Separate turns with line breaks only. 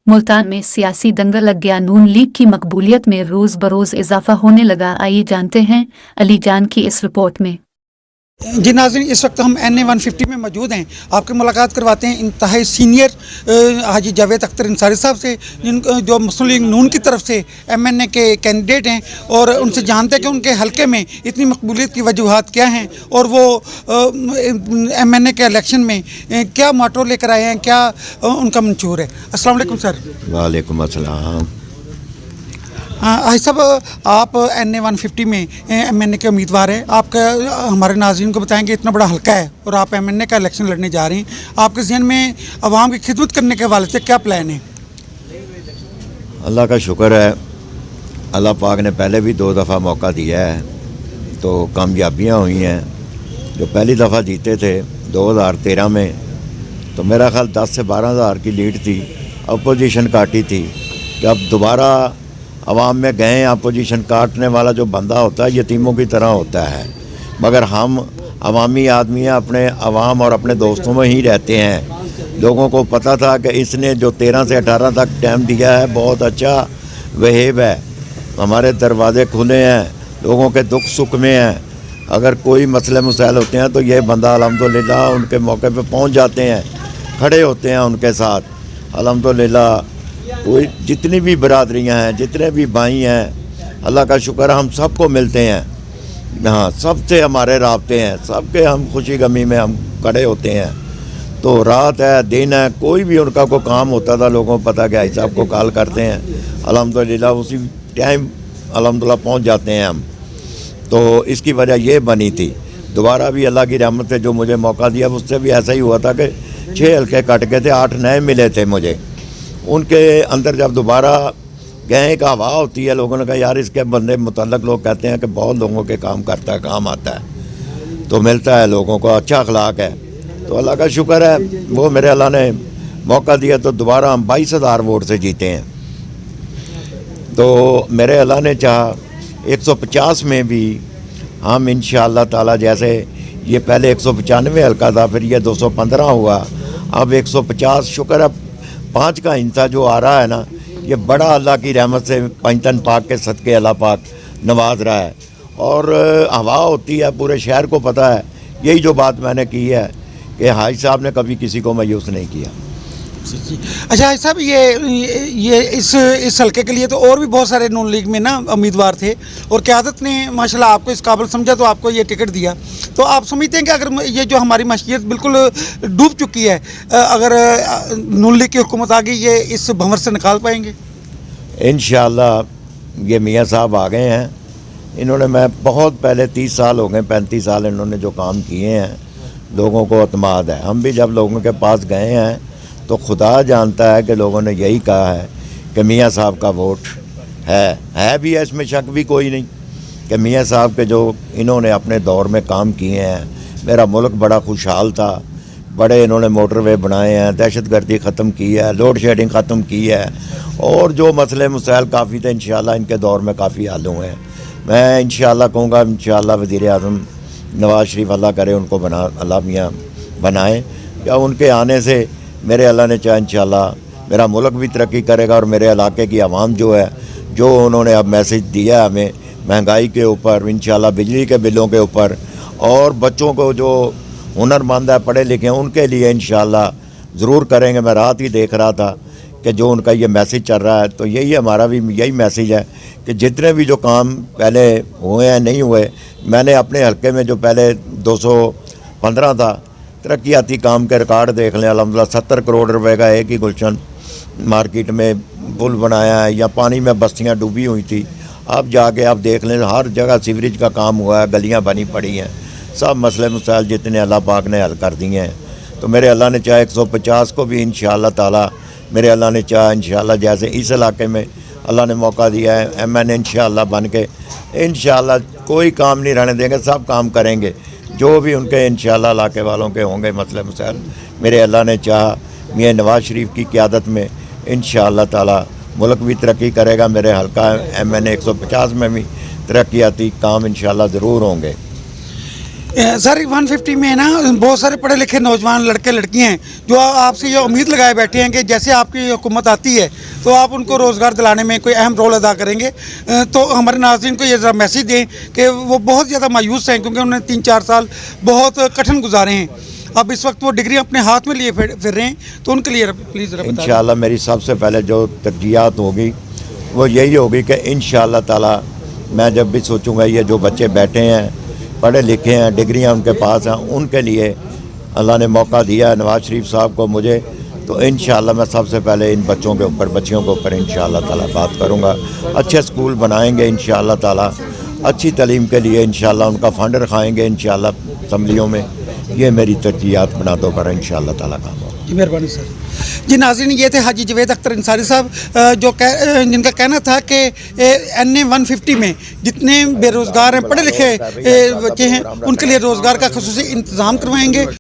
मुल्तान में सियासी दंगल लग गया, नून लीग की मकबूलियत में रोज बरोज इजाफा होने लगा। आइए जानते हैं अली जान की इस रिपोर्ट में।
जी नाज़रीन, इस वक्त हम NA 150 में मौजूद हैं। आपकी मुलाकात करवाते हैं इंतहाई सीनियर हाजी जावेद अख्तर अंसारी साहब से, जो मुस्लिम लीग नून की तरफ से MNA के कैंडिडेट हैं, और उनसे जानते हैं कि उनके हलके में इतनी मकबूलियत की वजूहात क्या हैं और वो MNA के इलेक्शन में क्या मोटो लेकर आए हैं, क्या उनका मंशूर है। अस्सलाम वालेकुम सर।
वालेकुम अस्सलाम।
हाजी साहब, आप NA 150 में MNA के उम्मीदवार हैं। आपका हमारे नाज़रीन को बताएंगे, इतना बड़ा हल्का है और आप MNA का इलेक्शन लड़ने जा रहे हैं। आपके ज़हन में आवाम की खिदमत करने के हवाले से क्या प्लान है?
अल्लाह का शुक्र है, अल्लाह पाक ने पहले भी 2 दफ़ा मौका दिया है तो कामयाबियाँ हुई हैं। जो पहली दफ़ा जीते थे 2013 में, तो मेरा ख्याल 10 से 12 हज़ार की लीड थी, अपोजिशन काटी थी। जब दोबारा अवाम में गए, अपोजिशन काटने वाला जो बंदा होता है यतीमों की तरह होता है, मगर हम अवामी आदमी हैं, अपने अवाम और अपने दोस्तों में ही रहते हैं। लोगों को पता था कि इसने जो 13 से 18 तक टाइम दिया है बहुत अच्छा वहेब है, हमारे दरवाजे खुले हैं, लोगों के दुख सुख में हैं। अगर कोई मसले मसाइल होते हैं तो ये बंदा अल्हम्दुलिल्लाह उनके मौके पे पहुंच जाते हैं, खड़े होते हैं उनके साथ। अल्हम्दुलिल्लाह कोई जितनी भी बरादरियां हैं, जितने भी भाई हैं, अल्लाह का शुक्र हम सबको मिलते हैं। हाँ, सबसे हमारे राब्ते हैं, सबके हम खुशी गमी में हम खड़े होते हैं। तो रात है दिन है, कोई भी उनका कोई काम होता था, लोगों को पता कि भाई साहब को कॉल करते हैं, अल्हम्दुलिल्लाह उसी टाइम अल्हम्दुलिल्लाह पहुंच जाते हैं हम। तो इसकी वजह ये बनी थी। दोबारा भी अल्लाह की रहमत से जो मुझे मौका दिया उससे भी ऐसा ही हुआ था कि 6 हल्के कट गए थे, 8 नए मिले थे मुझे। उनके अंदर जब दोबारा गए एक हवा होती है, लोगों ने कहा यार इसके बंदे मुतल्लक लोग कहते हैं कि बहुत लोगों के काम करता है, काम आता है, तो मिलता है लोगों को, अच्छा अखलाक है। तो अल्लाह का शुक्र है, वो मेरे अल्लाह ने मौका दिया तो दोबारा हम 22,000 वोट से जीते हैं। तो मेरे अल्लाह ने चाहा 150 में भी हम इंशाअल्लाह ताला, जैसे ये पहले 195 हल्का था, फिर ये 215 हुआ, अब 150, शुक्र है 5 का हिस्सा जो आ रहा है ना, ये बड़ा अल्लाह की रहमत से पंचतन पाक के सदके अल्लाह पाक नवाज रहा है। और हवा होती है, पूरे शहर को पता है। यही जो बात मैंने की है कि हाजी साहब ने कभी किसी को मायूस नहीं किया।
अच्छा हाजी साहब, ये इस हल्के के लिए तो और भी बहुत सारे नून लीग में ना उम्मीदवार थे, और क़यादत ने माशाल्लाह आपको इस काबिल समझा तो आपको ये टिकट दिया। तो आप समझते हैं कि अगर ये जो हमारी मशकियत बिल्कुल डूब चुकी है, अगर नून लीग की हुकूमत आ गई, ये इस भंवर से निकाल पाएंगे?
इंशाअल्लाह ये मियाँ साहब आ गए हैं, इन्होंने, मैं बहुत पहले 30 साल हो गए, 35 साल इन्होंने जो काम किए हैं, लोगों को अतमाद है। हम भी जब लोगों के पास गए हैं तो खुदा जानता है कि लोगों ने यही कहा है कि मियाँ साहब का वोट है भी है, इसमें शक भी कोई नहीं कि मियाँ साहब के जो इन्होंने अपने दौर में काम किए हैं। मेरा मुल्क बड़ा खुशहाल था, बड़े इन्होंने मोटरवे बनाए हैं, दहशतगर्दी ख़त्म की है, लोड शेडिंग ख़त्म की है, और जो मसले मसाइल काफ़ी थे इंशाअल्लाह इनके दौर में काफ़ी हल हुए हैं। मैं इंशाअल्लाह कहूँगा, इंशाअल्लाह वज़ीर आज़म नवाज़ शरीफ अल्लाह करे उनको अल्लाह मियाँ बनाए, या उनके आने से मेरे अल्लाह ने चाहे इंशाअल्लाह मेरा मुल्क भी तरक्की करेगा, और मेरे इलाके की आवाम जो है, जो उन्होंने अब मैसेज दिया हमें महंगाई के ऊपर, इंशाअल्लाह बिजली के बिलों के ऊपर, और बच्चों को जो हुनरमंद है, पढ़े लिखे हैं, उनके लिए इंशाअल्लाह ज़रूर करेंगे। मैं रात ही देख रहा था कि जो उनका ये मैसेज चल रहा है, तो यही हमारा भी यही मैसेज है कि जितने भी जो काम पहले हुए हैं नहीं हुए, मैंने अपने हल्के में जो पहले 215 था तरक्याती काम के रिकॉर्ड देख लें, अल्हम्दुलिल्लाह 70 करोड़ रुपए का एक ही गुलशन मार्केट में पुल बनाया है, या पानी में बस्तियां डूबी हुई थी, अब जाके आप देख लें हर जगह सीवरेज का काम हुआ है, गलियां बनी पड़ी हैं, सब मसले मसाइल जितने अल्लाह पाक ने हल कर दिए हैं। तो मेरे अल्लाह ने चाहे 150 को भी इंशाअल्लाह ताला, मेरे अल्लाह ने चाहा इंशाअल्लाह, जैसे इस इलाके में अल्लाह ने मौका दिया है, MNA इंशाअल्लाह बन के इंशाअल्लाह कोई काम नहीं रहने देंगे, सब काम करेंगे जो भी उनके इंशाअल्लाह इलाके वालों के होंगे मसले मसाइल। मेरे अल्लाह ने चाहा मियाँ नवाज़ शरीफ की क़यादत में इंशाअल्लाह ताला मुल्क भी तरक्की करेगा, मेरे हल्का MNA 150 में भी तरक्याती काम इंशाअल्लाह ज़रूर होंगे।
सर 150 में ना बहुत सारे पढ़े लिखे नौजवान लड़के लड़कियां हैं जो आपसे ये उम्मीद लगाए बैठे हैं कि जैसे आपकी हुकूमत आती है तो आप उनको रोज़गार दिलाने में कोई अहम रोल अदा करेंगे। तो हमारे नाज़रीन को ये ज़रा मैसेज दें कि वो बहुत ज़्यादा मायूस हैं क्योंकि उन्होंने 3-4 साल बहुत कठिन गुजारे हैं। अब इस वक्त वो डिग्री अपने हाथ में लिए फिर रहे हैं, तो उनके लिए प्लीज़ ज़रा बताएं।
इंशाअल्लाह मेरी सबसे पहले जो तरजीहात होगी वो यही होगी कि इंशाअल्लाह ताला मैं जब भी सोचूंगा ये जो बच्चे बैठे हैं पढ़े लिखे हैं डिग्रियां उनके पास हैं उनके लिए अल्लाह ने मौका दिया है नवाज शरीफ साहब को मुझे, तो इंशाअल्लाह मैं सबसे पहले इन बच्चों के ऊपर बच्चियों के ऊपर इंशाअल्लाह ताला बात करूंगा। अच्छे स्कूल बनाएंगे इंशाअल्लाह ताला, अच्छी तालीम के लिए इंशाअल्लाह उनका फंड रखाएंगे इंशाअल्लाह असम्बलियों में। ये मेरी तरजीहात बनातों पर इंशाअल्लाह ताला काम होगा।
जी मेहरबानी सर। जी नाज़रीन, ये थे हाजी जवेद अख्तर अंसारी साहब जिनका कहना था कि NA 150 में जितने बेरोज़गार हैं पढ़े लिखे बच्चे हैं उनके लिए रोज़गार का ख़ुसूसी इंतज़ाम करवाएंगे।